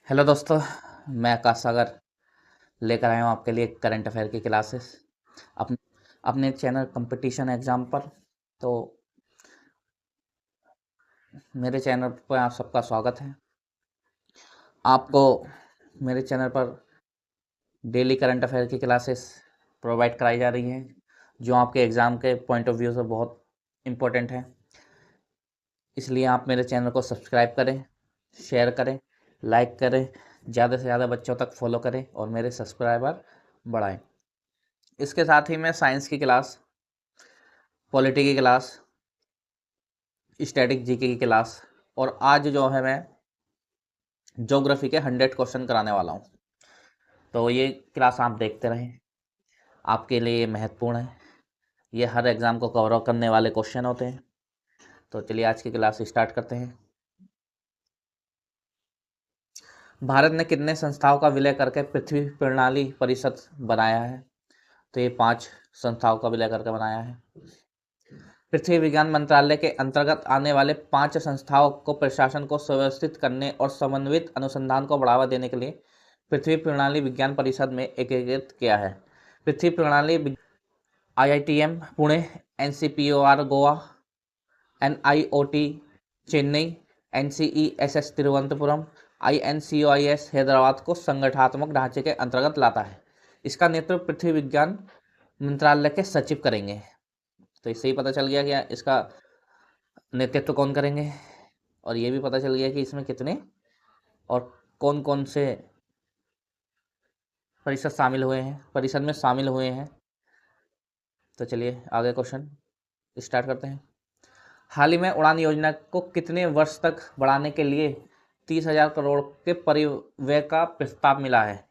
Hello दोस्तों। मैं आकाश सागर लेकर आया हूँ आपके लिए करंट अफेयर की क्लासेस अपने अपने चैनल कंपटीशन एग्जाम पर। तो मेरे चैनल पर आप सबका स्वागत है। आपको मेरे चैनल पर डेली करंट अफेयर की क्लासेस प्रोवाइड कराई जा रही हैं जो आपके एग्ज़ाम के पॉइंट ऑफ व्यू से बहुत इम्पोर्टेंट है। इसलिए आप मेरे चैनल को सब्सक्राइब करें, शेयर करें, लाइक करें, ज़्यादा से ज़्यादा बच्चों तक फॉलो करें और मेरे सब्सक्राइबर बढ़ाएं। इसके साथ ही मैं साइंस की क्लास, पॉलिटी की क्लास, स्टैटिक जीके की क्लास और आज जो है मैं ज्योग्राफी के 100 क्वेश्चन कराने वाला हूँ। तो ये क्लास आप देखते रहें, आपके लिए ये महत्वपूर्ण है। ये हर एग्ज़ाम को कवर करने वाले क्वेश्चन होते हैं। तो चलिए आज की क्लास स्टार्ट करते हैं। भारत ने कितने संस्थाओं का विलय करके पृथ्वी प्रणाली परिषद बनाया है? तो ये 5 संस्थाओं का विलय करके बनाया है। पृथ्वी विज्ञान मंत्रालय के अंतर्गत आने वाले 5 संस्थाओं को प्रशासन को सुव्यवस्थित करने और समन्वित अनुसंधान को बढ़ावा देने के लिए पृथ्वी प्रणाली विज्ञान परिषद में एकीकृत किया है। पृथ्वी प्रणाली IITM Pune, NCPOR Goa, NIOT Chennai, NCESS Thiruvananthapuram, INCOIS Hyderabad को संगठनात्मक ढांचे के अंतर्गत लाता है। इसका नेतृत्व पृथ्वी विज्ञान मंत्रालय के सचिव करेंगे। तो इससे ही पता चल गया कि इसका नेतृत्व कौन करेंगे और ये भी पता चल गया कि इसमें कितने और कौन कौन से परिषद में शामिल हुए हैं। तो चलिए आगे क्वेश्चन स्टार्ट करते हैं। हाल ही में उड़ान योजना को कितने वर्ष तक बढ़ाने के लिए 30,000 करोड़ के परिव्यय का प्रस्ताव मिला है?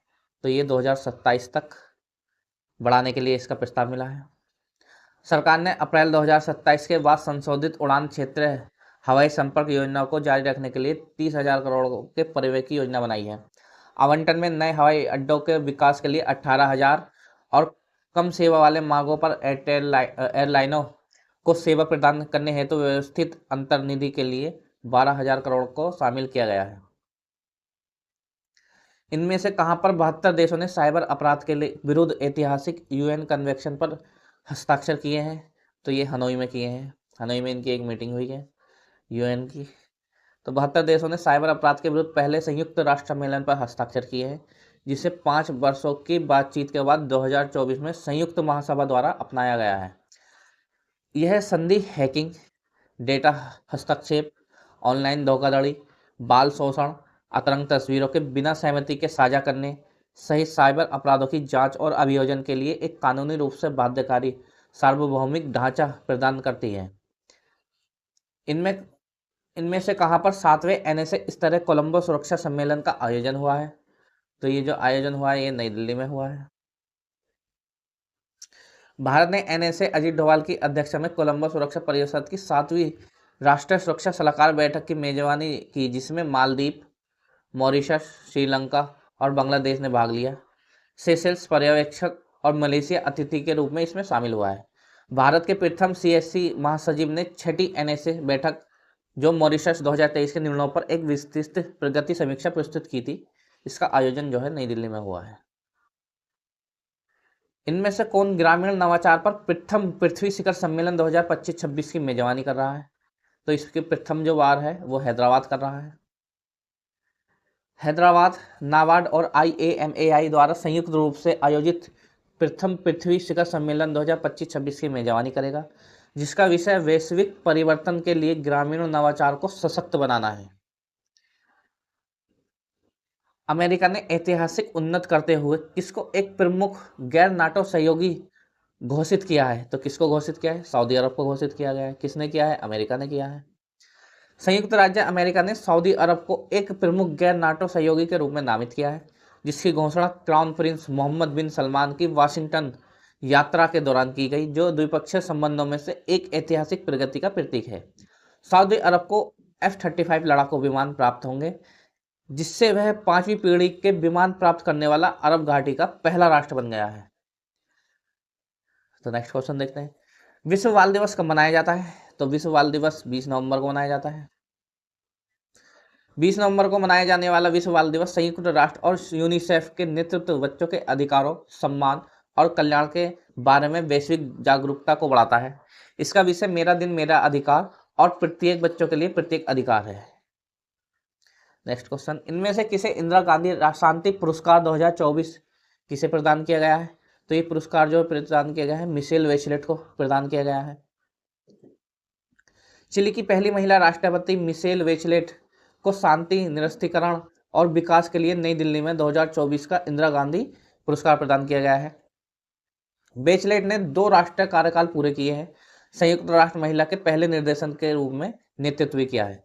तो ये 2027 तक बढ़ाने के लिए इसका प्रस्ताव मिला है। सरकार ने अप्रैल 2027 के बाद संशोधित उड़ान क्षेत्र हवाई संपर्क योजना को जारी रखने के लिए 30,000 करोड़ के परिव्यय की योजना बनाई है। आवंटन में नए हवाई अड्डों के विकास के लिए 18,000 और कम सेवा वाले मार्गों पर एयरलाइनों को सेवा प्रदान करने हेतु व्यवस्थित अंतर्निधि के लिए 12,000 करोड़ को शामिल किया गया है। इनमें से कहां पर 72 देशों ने साइबर अपराध के लिए विरुद्ध ऐतिहासिक UN कन्वेंशन पर हस्ताक्षर किए हैं? तो ये हनोई में किए हैं। हनोई में इनकी एक मीटिंग हुई है UN की। तो 72 देशों ने साइबर अपराध के विरुद्ध पहले संयुक्त राष्ट्र सम्मेलन पर हस्ताक्षर किए हैं, जिसे 5 वर्षों की बातचीत के बाद 2024 में संयुक्त महासभा द्वारा अपनाया गया है। यह संधि हैकिंग, डेटा हस्तक्षेप, ऑनलाइन धोखाधड़ी, बाल शोषण, अतरंग तस्वीरों के बिना सहमति के साझा करने सहित साइबर अपराधों की जांच और अभियोजन के लिए एक कानूनी रूप से बाध्यकारी सार्वभौमिक ढांचा प्रदान करती है। इनमें इनमें से कहां पर 7वें NSA स्तरीय कोलंबो सुरक्षा सम्मेलन का आयोजन हुआ है? तो ये जो आयोजन हुआ है ये नई दिल्ली में हुआ है। भारत ने NSA अजीत डोभाल की अध्यक्षता में कोलंबो सुरक्षा परिषद की 7वीं राष्ट्रीय सुरक्षा सलाहकार बैठक की मेजबानी की, जिसमें मालदीव, मॉरिशस, श्रीलंका और बांग्लादेश ने भाग लिया। सेशेल्स पर्यवेक्षक और मलेशिया अतिथि के रूप में इसमें शामिल हुआ है। भारत के प्रथम CSC महासचिव ने 6ठी NSA बैठक जो मॉरिशस 2023 के निर्णयों पर एक विस्तृत प्रगति समीक्षा प्रस्तुत की थी, इसका आयोजन जो है नई दिल्ली में हुआ है। इनमें से कौन ग्रामीण नवाचार पर प्रथम पृथ्वी शिखर सम्मेलन 2025-26 की मेजबानी कर रहा है? तो इसकी प्रथम जो बार है वो हैदराबाद कर रहा है। हैदराबाद नाबार्ड और IAMAI द्वारा संयुक्त रूप से आयोजित प्रथम पृथ्वी शिखर सम्मेलन 2025-26 की मेजबानी करेगा, जिसका विषय वैश्विक परिवर्तन के लिए ग्रामीण नवाचार को सशक्त बनाना है। अमेरिका ने ऐतिहासिक उन्नत करते हुए किसको एक प्रमुख गैर नाटो सहयोगी घोषित किया है? तो किसको घोषित किया है? सऊदी अरब को घोषित किया गया है। किसने किया है? अमेरिका ने किया है। संयुक्त राज्य अमेरिका ने सऊदी अरब को एक प्रमुख गैर नाटो सहयोगी के रूप में नामित किया है, जिसकी घोषणा क्राउन प्रिंस मोहम्मद बिन सलमान की वाशिंगटन यात्रा के दौरान की गई, जो द्विपक्षीय संबंधों में से एक ऐतिहासिक प्रगति का प्रतीक है। सऊदी अरब को F-35 लड़ाकू विमान प्राप्त होंगे, जिससे वह 5वीं पीढ़ी के विमान प्राप्त करने वाला अरब घाटी का पहला राष्ट्र बन गया है। तो नेक्स्ट क्वेश्चन देखते हैं। विश्व बाल दिवस कब मनाया जाता है? तो विश्व बाल दिवस 20 नवंबर को मनाया जाता है। 20 नवंबर को मनाया जाने वाला विश्व बाल दिवस संयुक्त राष्ट्र और यूनिसेफ के नेतृत्व बच्चों के अधिकारों, सम्मान और कल्याण के बारे में वैश्विक जागरूकता को बढ़ाता है। इसका विषय मेरा दिन मेरा अधिकार और प्रत्येक बच्चों के लिए प्रत्येक अधिकार है। नेक्स्ट क्वेश्चन, इनमें से किसे इंदिरा गांधी शांति पुरस्कार 2024 किसे प्रदान किया गया है? तो ये पुरस्कार जो प्रदान किया गया है मिशेल बेचलेट को प्रदान किया गया है। चिली की पहली महिला राष्ट्रपति मिशेल बेचलेट को शांति, निरस्त्रीकरण और विकास के लिए नई दिल्ली में 2024 का इंदिरा गांधी पुरस्कार प्रदान किया गया है। बेचलेट ने 2 राष्ट्रीय कार्यकाल पूरे किए हैं। संयुक्त राष्ट्र महिला के पहले निर्देशन के रूप में नेतृत्व भी किया है।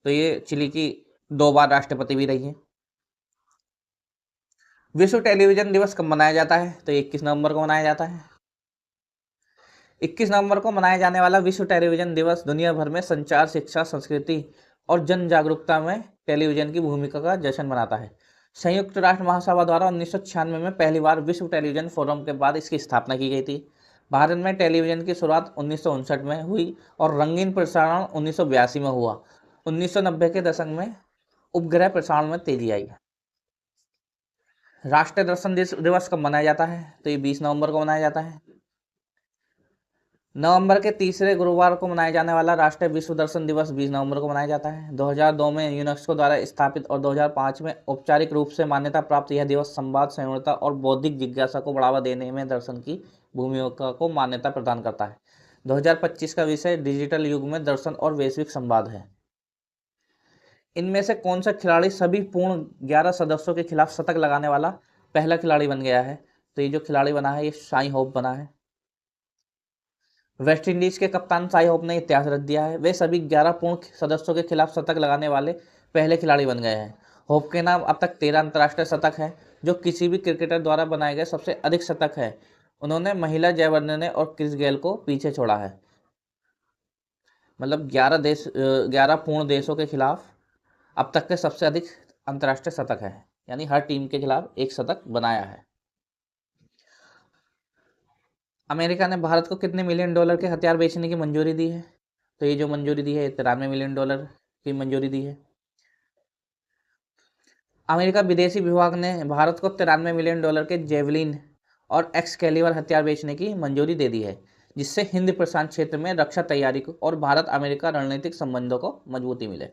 तो ये चिली की 2 बार राष्ट्रपति भी रही है। विश्व टेलीविजन दिवस कब मनाया जाता है? तो 21 नवंबर को मनाया जाता है। 21 नवंबर को मनाया जाने वाला विश्व टेलीविजन दिवस दुनिया भर में संचार, शिक्षा, संस्कृति और जन जागरूकता में टेलीविजन की भूमिका का जश्न मनाता है। संयुक्त राष्ट्र महासभा द्वारा 1996 में पहली बार विश्व टेलीविजन फोरम के बाद इसकी स्थापना की गई थी। भारत में टेलीविजन की शुरुआत 1959 में हुई और रंगीन प्रसारण 1982 में हुआ। 1990 के दशक में उपग्रह प्रसारण में तेजी आई। राष्ट्रीय दर्शन दिवस कब मनाया जाता है? तो ये 20 नवंबर को मनाया जाता है। नवंबर के तीसरे गुरुवार को मनाया जाने वाला राष्ट्रीय विश्व दर्शन दिवस 20 नवंबर को मनाया जाता है। 2002 में यूनेस्को द्वारा स्थापित और 2005 में औपचारिक रूप से मान्यता प्राप्त यह दिवस संवाद, संयुक्तता और बौद्धिक जिज्ञासा को बढ़ावा देने में दर्शन की भूमिका को मान्यता प्रदान करता है। 2025 का विषय डिजिटल युग में दर्शन और वैश्विक संवाद है। इनमें से कौन सा खिलाड़ी सभी पूर्ण 11 सदस्यों के खिलाफ शतक लगाने वाला पहला खिलाड़ी बन गया है? तो ये जो खिलाड़ी बना है ये शाई होप बना है। वेस्ट इंडीज के कप्तान शाई होप ने इतिहास रच दिया है। वे सभी 11 पूर्ण सदस्यों के खिलाफ शतक लगाने वाले पहले खिलाड़ी बन गए हैं। होप के नाम अब तक 13 अंतर्राष्ट्रीय शतक है, जो किसी भी क्रिकेटर द्वारा बनाए गए सबसे अधिक शतक है। उन्होंने महिला जयवर्धने और क्रिस गेल को पीछे छोड़ा है। मतलब 11 पूर्ण देशों के खिलाफ अब तक के सबसे अधिक अंतर्राष्ट्रीय शतक है, यानी हर टीम के खिलाफ एक शतक बनाया है। अमेरिका ने भारत को कितने मिलियन डॉलर के हथियार बेचने की मंजूरी दी है? तो ये जो मंजूरी दी है 93 मिलियन डॉलर की मंजूरी दी है। अमेरिका विदेशी विभाग ने भारत को 93 मिलियन डॉलर के जेवलिन और एक्सकैलिबर हथियार बेचने की मंजूरी दे दी है, जिससे हिंद प्रशांत क्षेत्र में रक्षा तैयारी को और भारत अमेरिका रणनीतिक संबंधों को मजबूती मिले।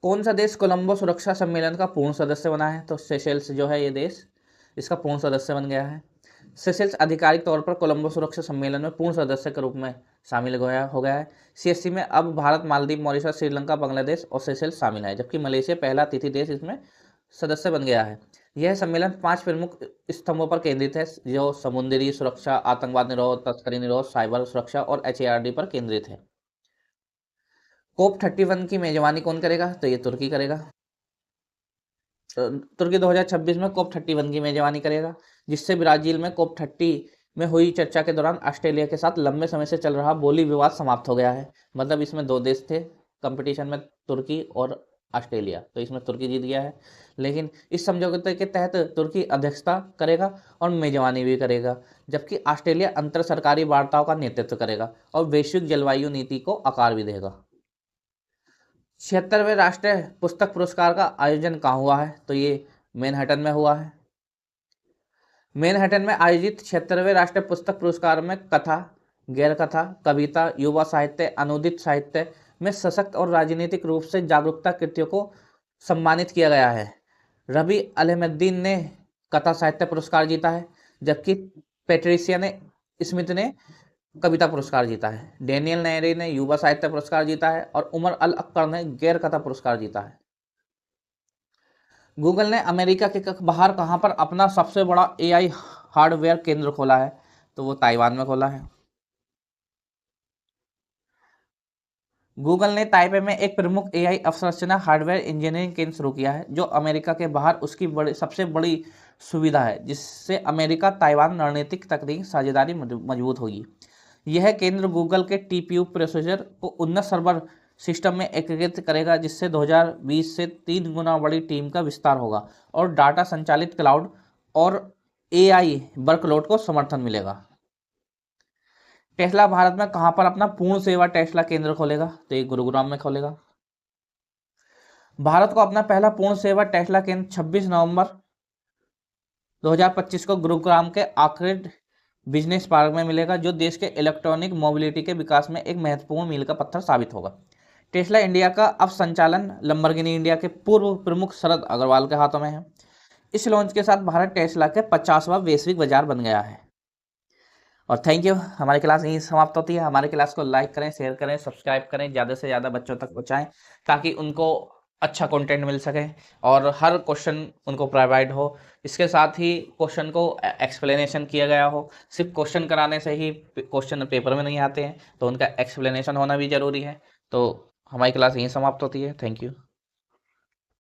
कौन सा देश कोलंबो सुरक्षा सम्मेलन का पूर्ण सदस्य बना है? तो सेशेल्स जो है ये देश इसका पूर्ण सदस्य बन गया है। सेशेल्स आधिकारिक तौर पर कोलंबो सुरक्षा सम्मेलन में पूर्ण सदस्य के रूप में शामिल हो गया है। CSC में अब भारत, मालदीव, मॉरिशस, श्रीलंका, बांग्लादेश और सेशेल्स शामिल है, जबकि मलेशिया पहला अतिथि देश इसमें सदस्य बन गया है। यह सम्मेलन 5 प्रमुख स्तंभों पर केंद्रित है, जो समुद्री सुरक्षा, आतंकवाद निरोध, तस्करी निरोध, साइबर सुरक्षा और HARD पर केंद्रित है। COP31 की मेजबानी कौन करेगा? तो ये तुर्की करेगा। तुर्की 2026 में COP31 की मेजबानी करेगा, जिससे ब्राजील में COP30 में हुई चर्चा के दौरान ऑस्ट्रेलिया के साथ लंबे समय से चल रहा बोली विवाद समाप्त हो गया है। मतलब इसमें 2 देश थे कंपटीशन में, तुर्की और ऑस्ट्रेलिया, तो इसमें तुर्की जीत गया है। लेकिन इस समझौते के तहत तुर्की अध्यक्षता करेगा और मेजबानी भी करेगा, जबकि ऑस्ट्रेलिया अंतर सरकारी वार्ताओं का नेतृत्व करेगा और वैश्विक जलवायु नीति को आकार भी देगा। 76वें राष्ट्रीय पुस्तक पुरस्कार का आयोजन कहाँ हुआ है? तो ये मैनहट्टन में हुआ है। मैनहट्टन में आयोजित 76वें राष्ट्रीय पुस्तक पुरस्कार में कथा, गैर कथा, कविता, युवा साहित्य, अनुदित साहित्य में सशक्त और राजनीतिक रूप से जागरूकता कृतियों को सम्मानित किया गया है। रवि अलहमद्दीन ने कथा साहित्य पुरस्कार जीता है, जबकि पैट्रिशिया स्मिथ ने कविता पुरस्कार जीता है। डेनियल नेरी ने युवा साहित्य पुरस्कार जीता है और उमर अल अक्कर ने गैर कथा पुरस्कार जीता है। गूगल ने अमेरिका के बाहर कहां पर अपना सबसे बड़ा AI हार्डवेयर केंद्र खोला है? तो वो ताइवान में खोला है। गूगल ने ताइपे में एक प्रमुख AI अवसंरचना हार्डवेयर इंजीनियरिंग केंद्र शुरू किया है, जो अमेरिका के बाहर उसकी सबसे बड़ी सुविधा है, जिससे अमेरिका ताइवान रणनीतिक तकनीकी साझेदारी मजबूत होगी। यह केंद्र गूगल के TPU प्रोसेसर को उन्नत सर्वर सिस्टम में एकीकृत करेगा, जिससे 2020 से 3 गुना बड़ी टीम का विस्तार होगा और डाटा संचालित क्लाउड और AI वर्कलोड को समर्थन मिलेगा। टेस्ला भारत में कहां पर अपना पूर्ण सेवा टेस्ला केंद्र खोलेगा? तो ये गुरुग्राम में खोलेगा। भारत को अपना पहला पूर्ण सेवा टेस्ला केंद्र 26 नवंबर 2025 को गुरुग्राम के आर्किड बिजनेस पार्क में मिलेगा, जो देश के इलेक्ट्रॉनिक मोबिलिटी के विकास में एक महत्वपूर्ण मील का पत्थर साबित होगा। टेस्ला इंडिया का अब संचालन लंबरगिनी इंडिया के पूर्व प्रमुख शरद अग्रवाल के हाथों में है। इस लॉन्च के साथ भारत टेस्ला के 50वां वैश्विक बाजार बन गया है। और थैंक यू। हमारी क्लास यहीं समाप्त होती है। हमारी क्लास को लाइक करें, शेयर करें, सब्सक्राइब करें, ज़्यादा से ज़्यादा बच्चों तक पहुँचाएं ताकि उनको अच्छा कंटेंट मिल सके और हर क्वेश्चन उनको प्रोवाइड हो। इसके साथ ही क्वेश्चन को एक्सप्लेनेशन किया गया हो। सिर्फ क्वेश्चन कराने से ही क्वेश्चन पेपर में नहीं आते हैं, तो उनका एक्सप्लेनेशन होना भी ज़रूरी है। तो हमारी क्लास यहीं समाप्त होती है। Thank you.